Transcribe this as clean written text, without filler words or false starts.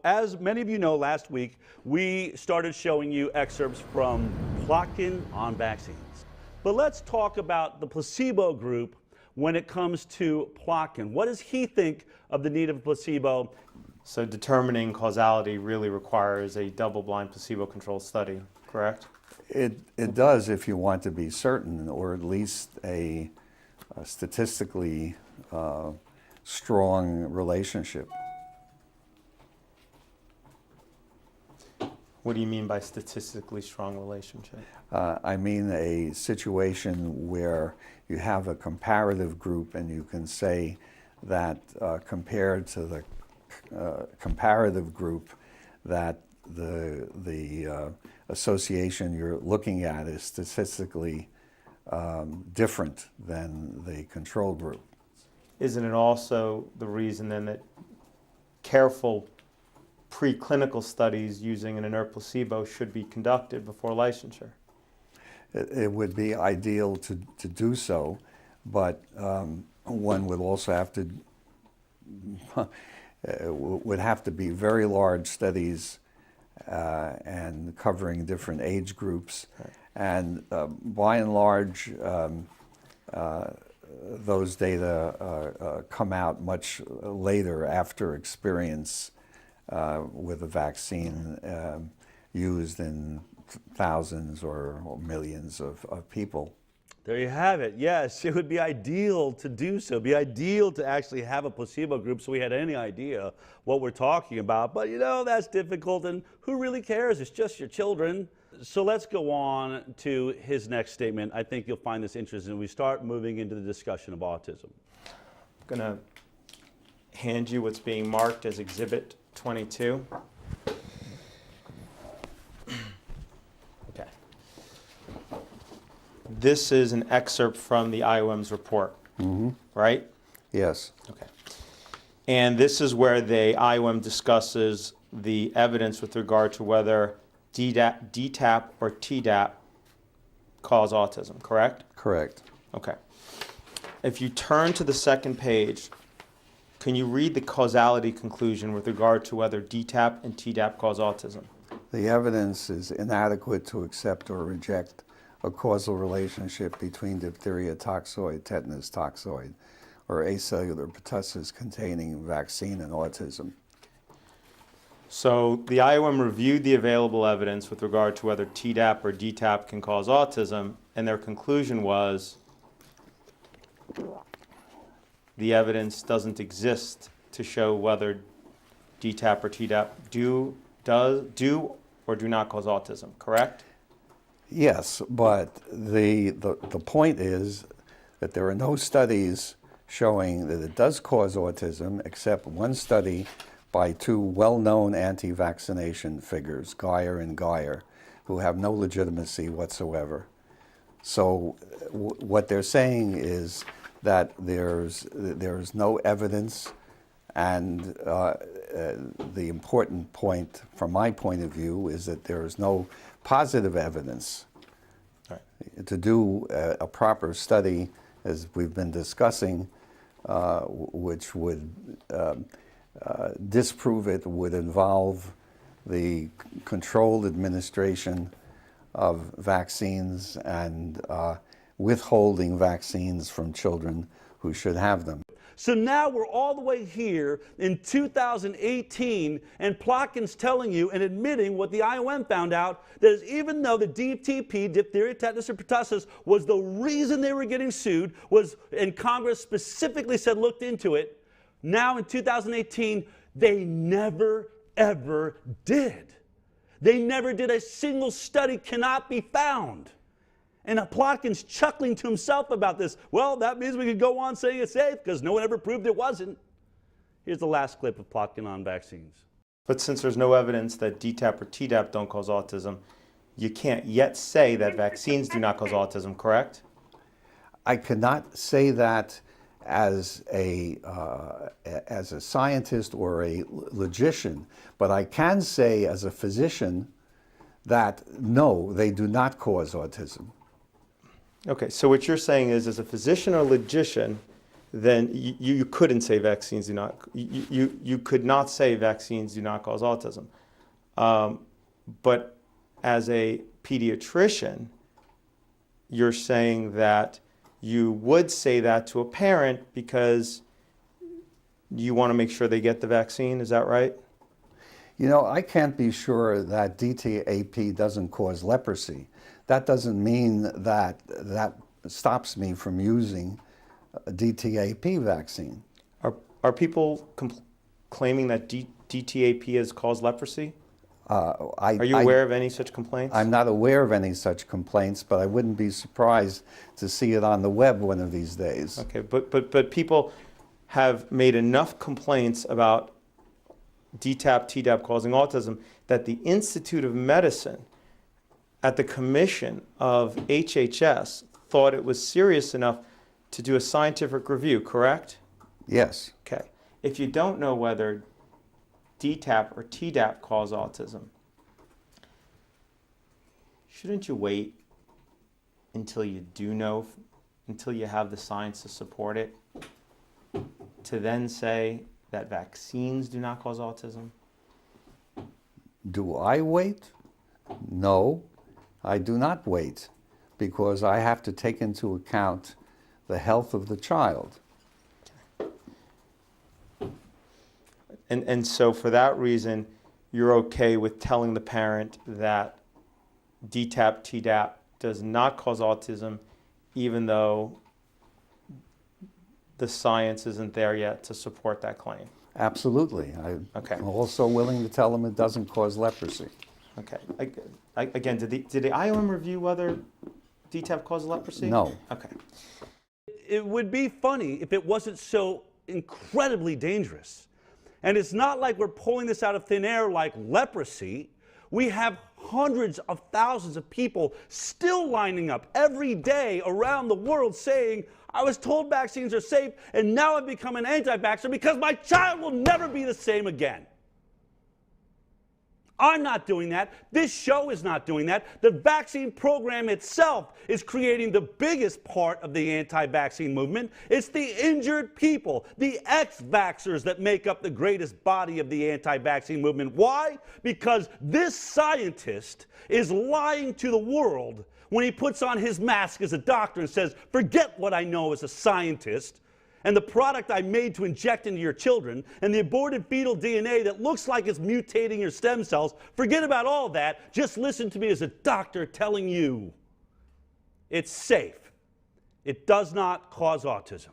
as many of you know, last week we started showing you excerpts from Plotkin on vaccines. But let's talk about the placebo group when it comes to Plotkin. What does he think of the need of a placebo? So determining causality really requires a double-blind placebo-controlled study, correct? It does if you want to be certain, or at least a statistically strong relationship. What do you mean by statistically strong relationship? I mean a situation where you have a comparative group and you can say that compared to the comparative group that the association you're looking at is statistically different than the control group. Isn't it also the reason then that careful preclinical studies using an inert placebo should be conducted before licensure? It would be ideal to do so, but one would also have to would have to be very large studies and covering different age groups. Right. And by and large, those data come out much later after experience with a vaccine used in thousands or millions of people. There you have it. Yes, it would be ideal to do so. It'd be ideal to actually have a placebo group so we had any idea what we're talking about. But you know, that's difficult, and who really cares? It's just your children. So let's go on to his next statement. I think you'll find this interesting. We start moving into the discussion of autism. I'm going to hand you what's being marked as Exhibit 22. Okay. This is an excerpt from the IOM's report, right? Yes. Okay. And this is where the IOM discusses the evidence with regard to whether Dtap or Tdap cause autism, correct? Correct. Okay. If you turn to the second page, can you read the causality conclusion with regard to whether Dtap and Tdap cause autism? The evidence is inadequate to accept or reject a causal relationship between diptheria toxoid, tetanus toxoid, or acellular pertussis containing vaccine and autism. So the IOM reviewed the available evidence with regard to whether Tdap or Dtap can cause autism, and their conclusion was the evidence doesn't exist to show whether Dtap or Tdap do or do not cause autism, correct? Yes, but the point is that there are no studies showing that it does cause autism, except one study by two well-known anti-vaccination figures, Geyer and Geyer, who have no legitimacy whatsoever. So what they're saying is that there's no evidence, and the important point from my point of view is that there is no positive evidence. Right. To do a proper study, as we've been discussing, which would disprove it, would involve the controlled administration of vaccines and withholding vaccines from children who should have them. So now we're all the way here in 2018, and Plotkin's telling you and admitting what the IOM found out, that is, even though the DTP, diphtheria, tetanus, and pertussis, was the reason they were getting sued, and Congress specifically said looked into it, now in 2018, they never, ever did. They never did. A single study cannot be found. And Plotkin's chuckling to himself about this. Well, that means we could go on saying it's safe because no one ever proved it wasn't. Here's the last clip of Plotkin on vaccines. But since there's no evidence that Dtap or Tdap don't cause autism, you can't yet say that vaccines do not cause autism, correct? I cannot say that as a scientist or a logician, but I can say as a physician that no, they do not cause autism. Okay, so what you're saying is, as a physician or logician, then you couldn't say vaccines do not, you could not say vaccines do not cause autism. But as a pediatrician, you're saying that you would say that to a parent because you want to make sure they get the vaccine, is that right? You know, I can't be sure that DTaP doesn't cause leprosy. That doesn't mean that that stops me from using a DTaP vaccine. Are people claiming that DTaP has caused leprosy? Are you aware of any such complaints? I'm not aware of any such complaints, but I wouldn't be surprised to see it on the web one of these days. Okay, but people have made enough complaints about Dtap, Tdap causing autism that the Institute of Medicine at the commission of HHS thought it was serious enough to do a scientific review, correct? Yes. Okay. If you don't know whether Dtap or Tdap cause autism, shouldn't you wait until you do know, until you have the science to support it, to then say that vaccines do not cause autism? Do I wait? No, I do not wait, because I have to take into account the health of the child. And so for that reason, you're okay with telling the parent that Dtap, Tdap does not cause autism, even though the science isn't there yet to support that claim? Absolutely. Okay. I'm also willing to tell them it doesn't cause leprosy. Okay. Again, did the IOM review whether Dtap causes leprosy? No. Okay. It would be funny if it wasn't so incredibly dangerous. And it's not like we're pulling this out of thin air like leprosy. We have hundreds of thousands of people still lining up every day around the world saying, I was told vaccines are safe, and now I've become an anti-vaxxer because my child will never be the same again. I'm not doing that. This show is not doing that. The vaccine program itself is creating the biggest part of the anti-vaccine movement. It's the injured people, the ex-vaxxers, that make up the greatest body of the anti-vaccine movement. Why? Because this scientist is lying to the world when he puts on his mask as a doctor and says, forget what I know as a scientist, and the product I made to inject into your children, and the aborted fetal DNA that looks like it's mutating your stem cells, forget about all that. Just listen to me as a doctor telling you it's safe. It does not cause autism.